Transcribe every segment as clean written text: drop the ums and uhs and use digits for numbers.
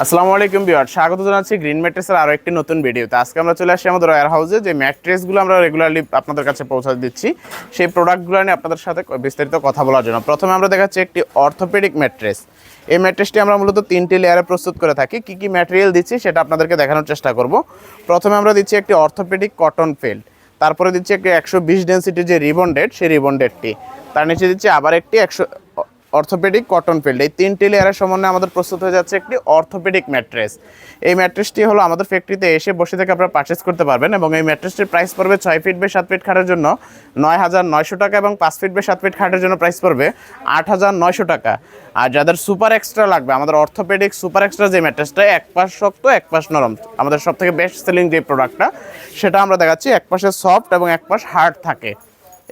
আসসালামু আলাইকুম ভিউয়ার, স্বাগত জানাচ্ছি গ্রিন ম্যাট্রেসের আরো একটি নতুন ভিডিওতে। আজকে আমরা চলে আসছি আমাদের ওয়্যার হাউসে। যে ম্যাট্রেসগুলো আমরা রেগুলারলি আপনাদের কাছে পৌঁছে দিচ্ছি, সেই প্রোডাক্টগুলো নিয়ে আপনাদের সাথে বিস্তারিত কথা বলার জন্য প্রথমে আমরা দেখাচ্ছি একটি অর্থোপেডিক ম্যাট্রেস। এই ম্যাট্রেসটি আমরা মূলত 3টি লেয়ারে প্রস্তুত করে থাকি। কী কী ম্যাটেরিয়াল দিচ্ছি সেটা আপনাদেরকে দেখানোর চেষ্টা করব। প্রথমে আমরা দিচ্ছি একটি অর্থোপেডিক কটন ফেল্ট, তারপরে দিচ্ছি একটি 120 ডেন্সিটির যে রিবন্ডেড, সেই রিবন্ডেডটি, তার নিচে দিচ্ছি আবার একটি অর্থোপেডিক কটন ফিল্ড। এই 3টি লেয়ারের সমন্বয়ে আমাদের প্রস্তুত হয়ে যাচ্ছে একটি অর্থোপেডিক ম্যাট্রেস। এই ম্যাট্রেসটি হলো আমাদের ফ্যাক্টরিতে এসে বসে থেকে আপনারা পারচেস করতে পারবেন এবং এই ম্যাট্রেসটির প্রাইস পড়বে 6 ফিট বাই 7 ফিট খাটের জন্য 9,900 টাকা এবং 5 ফিট বাই 7 ফিট খাটের জন্য প্রাইস পড়বে 8,900 টাকা। আর যাদের সুপার এক্সট্রা লাগবে, আমাদের অর্থোপেডিক সুপার এক্সট্রা যে ম্যাট্রেসটা এক পাশ শক্ত এক পাশ নরম, আমাদের সবথেকে বেস্ট সেলিং যে প্রোডাক্টটা সেটা আমরা দেখাচ্ছি। এক পাশে সফট এবং এক পাশ হার্ড থাকে।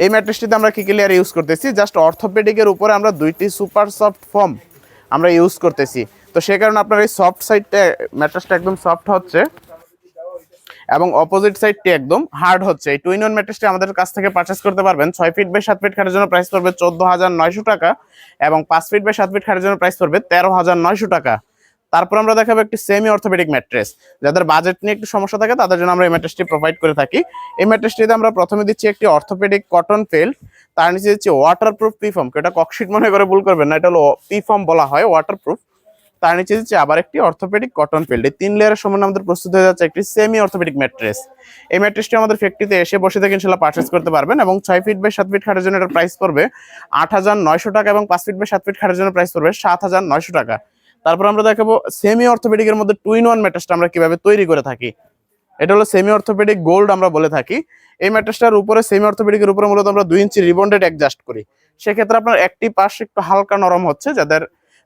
এই ম্যাট্রেসটিতে আমরা কি লেয়ার ইউজ করতেছি, জাস্ট অর্থোপেডিকের উপরে আমরা 2টি সুপার সফট ফোম আমরা ইউজ করতেছি। তো সেই কারণে আপনার এই সফট সাইডটা ম্যাট্রেসটা একদম সফট হচ্ছে এবং অপোজিট সাইডটি একদম হার্ড হচ্ছে। এই টুইন ওয়ান ম্যাট্রেসটি আমাদের কাছ থেকে পারচেস করতে পারবেন। 6 ফিট বাই 7 ফিট খাটের জন্য প্রাইস পড়বে 14,900 টাকা এবং 5 ফিট বাই 7 ফিট খাটের জন্য প্রাইস পড়বে 13,900 টাকা। তারপর আমরা দেখাবো একটি সেমি অর্থোপেডিক ম্যাট্রেস। যাদের বাজেট নিয়ে একটু সমস্যা থাকে তাদের জন্য আমরা এই ম্যাট্রেসটি প্রোভাইড করে থাকি। এই ম্যাট্রেসটিতে আমরা প্রথমে দিচ্ছি একটি অর্থোপেডিক কটন ফেল্ট, তার নিচে দিচ্ছি ওয়াটারপ্রুফ পিফর্ম। এটা ককশিট মনে করে ভুল করবেন না, এটা হলো পিফর্ম বলা হয়, ওয়াটারপ্রুফ। তার নিচে দিচ্ছি আবার একটি অর্থোপেডিক কটন ফেল্ট। এই 3 লেয়ারের সমন্বয়ে আমাদের প্রস্তুত হয়ে যাচ্ছে একটি সেমি অর্থোপেডিক ম্যাট্রেস। এই ম্যাট্রেসটি আমাদের ফ্যাক্টরিতে এসে বসে থেকে ইনশাআল্লাহ পারচেজ করতে পারবেন এবং 6 ফিট বাই 7 ফিট খাটের জন্য এটার প্রাইস পড়বে 8,900 টাকা এবং 5 ফিট বাই 7 ফিট খাটের জন্য প্রাইস পড়বে 7,900 টাকা। তারপর আমরা দেখাবো সেমি অর্থোপেডিকের মধ্যে টুইন ওয়ান ম্যাট্রেসটা আমরা কিভাবে তৈরি করে থাকি। এটা হলো সেমি অর্থোপেডিক গোল্ড আমরা বলে থাকি। এই ম্যাট্রেসটার উপরে সেমি অর্থোপেডিকের উপরে মূলত আমরা 2 ইঞ্চি রিবন্ডেড অ্যাডজাস্ট করি। সেক্ষেত্রে আপনার একটি পাশ একটু হালকা নরম হচ্ছে, যাদের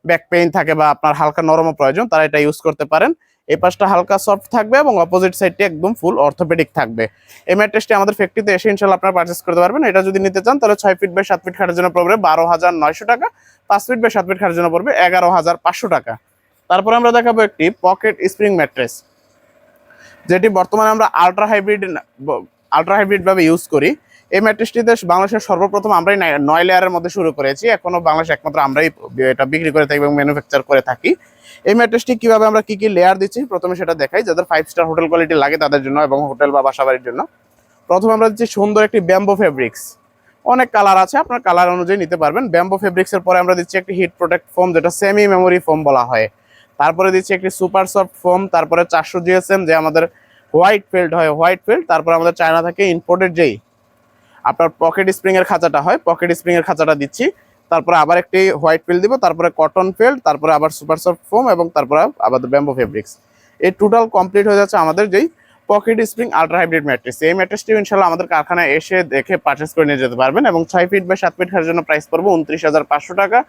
ব্যাক পেইন থাকে বা আপনার হালকা নরমও প্রয়োজন তারা এটা ইউজ করতে পারেন। এই পাশটা হালকা সফট থাকবে এবং অপোজিট সাইডটি একদম ফুল অর্থোপেডিক থাকবে। এই ম্যাট্রেসটি আমাদের ফ্যাক্টরিতে এসে ইনশাআল্লাহ আপনারা পারচেস করতে পারবেন। এটা যদি নিতে চান তাহলে 6 ফিট বাই 7 ফিট খাটের জন্য পড়বে 12,900 টাকা, 5 ফিট বাই 7 ফিট খাটের জন্য পড়বে 11,500 টাকা। তারপর আমরা দেখাবো একটি পকেট স্প্রিং ম্যাট্রেস, যেটি বর্তমানে আমরা আলট্রা হাইব্রিড ভাবে ইউজ করি। এই ম্যাট্রেসটিতে বাংলাদেশের সর্বপ্রথম আমরাই 9 লেয়ারের মধ্যে শুরু করেছি। এখনো বাংলাদেশ একমাত্র আমরাই এটা বিক্রি করে থাকি এবং ম্যানুফ্যাকচার করে থাকি। এই ম্যাট্রেসটি কিভাবে আমরা কি লেয়ার দিচ্ছি প্রথমে সেটা দেখাই। যাদের 5 স্টার হোটেল কোয়ালিটি লাগে তাদের জন্য এবং হোটেল বা বাসাবাড়ির জন্য প্রথমে আমরা দিচ্ছি সুন্দর একটি ব্যাম্বো ফেব্রিক্স। অনেক কালার আছে, আপনার কালার অনুযায়ী নিতে পারবেন। ব্যাম্বো ফেব্রিক্সের পরে আমরা দিচ্ছি একটি হিট প্রোটেক্ট ফোম, যেটা সেমি মেমোরি ফোম বলা হয়। তারপরে দিচ্ছি একটি সুপার সফট ফোম, তারপরে 400 জিএসএম যে আমাদের হোয়াইট ফেল্ট হয়, হোয়াইট ফেল্ট। তারপর আমাদের চায়না থেকে ইম্পোর্টেড যেই আপনার পকেট স্প্রিং এর খাঁচাটা হয়, পকেট স্প্রিং এর খাঁচাটা দিচ্ছি। তারপরে আবার একটি হোয়াইট ফেল্ট দিব, তারপরে কটন ফেল্ট, তারপরে আবার সুপার সফট ফোম এবং তারপরে আবার ব্যাম্বো ফেব্রিক্স। এই টোটাল কমপ্লিট হয়ে যাচ্ছে আমাদের যেই pocket spring ultra hybrid mattress. এই ম্যাট্রেসটি ইনশাআল্লাহ আমাদের কারখানায় এসে দেখে পারচেস করে নিয়ে যেতে পারবেন এবং 6 ফিট বাই 7 ফিট খাটের জন্য প্রাইস পড়বে 29,500 টাকা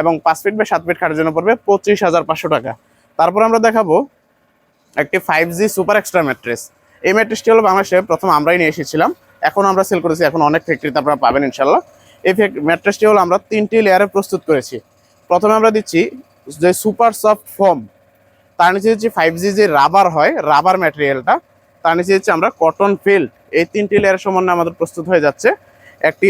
এবং 5 ফিট বাই 7 ফিট খাটের জন্য পড়বে 25,500 টাকা। তারপর আমরা দেখাবো একটি 5G সুপার এক্সট্রা ম্যাট্রেস। এই ম্যাট্রেসটি হলো বাংলাদেশে প্রথম আমরাই নিয়ে এসেছিলাম, এখন আমরা সেল করেছি, এখন অনেক ফ্যাক্টরিতে আপনারা পাবেন ইনশাআল্লাহ। এই ম্যাট্রেসটি হলো আমরা 3টি লেয়ারে প্রস্তুত করেছি। প্রথমে আমরা দিচ্ছি যে সুপার সফট ফোম, তার নিচে দিচ্ছি 5G যে রাবার হয়, রাবার ম্যাটেরিয়ালটা, তার নিচে দিচ্ছি আমরা কটন ফিল্ড। এই 3টি লেয়ারের সমন্বয়ে আমাদের প্রস্তুত হয়ে যাচ্ছে একটি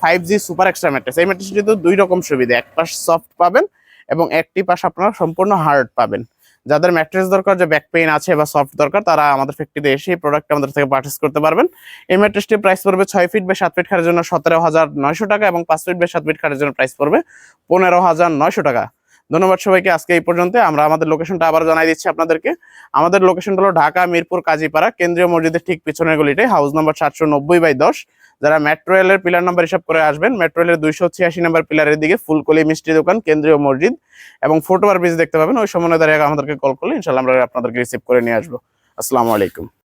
5G সুপার এক্সট্রা ম্যাট্রেস। এই ম্যাট্রেসটি তো 2 রকম সুবিধা, এক পাশ সফট পাবেন এবং একটি পাশ আপনারা সম্পূর্ণ হার্ড পাবেন। যাদের ম্যাট্রেস দরকার, যে ব্যাক পেইন আছে বা সফট দরকার, তারা আমাদের ফ্যাক্টরিতে এসে এই প্রোডাক্ট আমাদের থেকে পারচেস করতে পারবেন। এই ম্যাট্রেসটির প্রাইস পড়বে 6 ফিট বাই 7 ফিট খাটের জন্য 17,900 টাকা এবং 5 ফিট বাই 7 ফিট খাটের জন্য প্রাইস পড়বে 15,900 টাকা। ধন্যবাদ সবাইকে। আজকে এই পর্যন্ত। আমরা আমাদের লোকেশনটা আবার জানাই দিচ্ছি আপনাদেরকে। আমাদের লোকেশনটা হলো ঢাকা মিরপুর কাজীপাড়া, কেন্দ্রীয় মসজিদের ঠিক পিছনের গলিটায়, হাউস নাম্বার 790/10। যারা মেট্রো রেলের পিলার নাম্বার হিসাব করে আসবেন, মেট্রো রেলের 286 নাম্বার পিলারের দিকে ফুলকলি মিষ্টি দোকান, কেন্দ্রীয় মসজিদ এবং ফুটওভার ব্রিজ দেখতে পাবেন। ওই সমন্বয়ে দাঁড়িয়ে আমাদেরকে কল করলে ইনশাআল্লাহ আমরা আপনাদেরকে রিসিভ করে নিয়ে আসবো। আসসালামু আলাইকুম।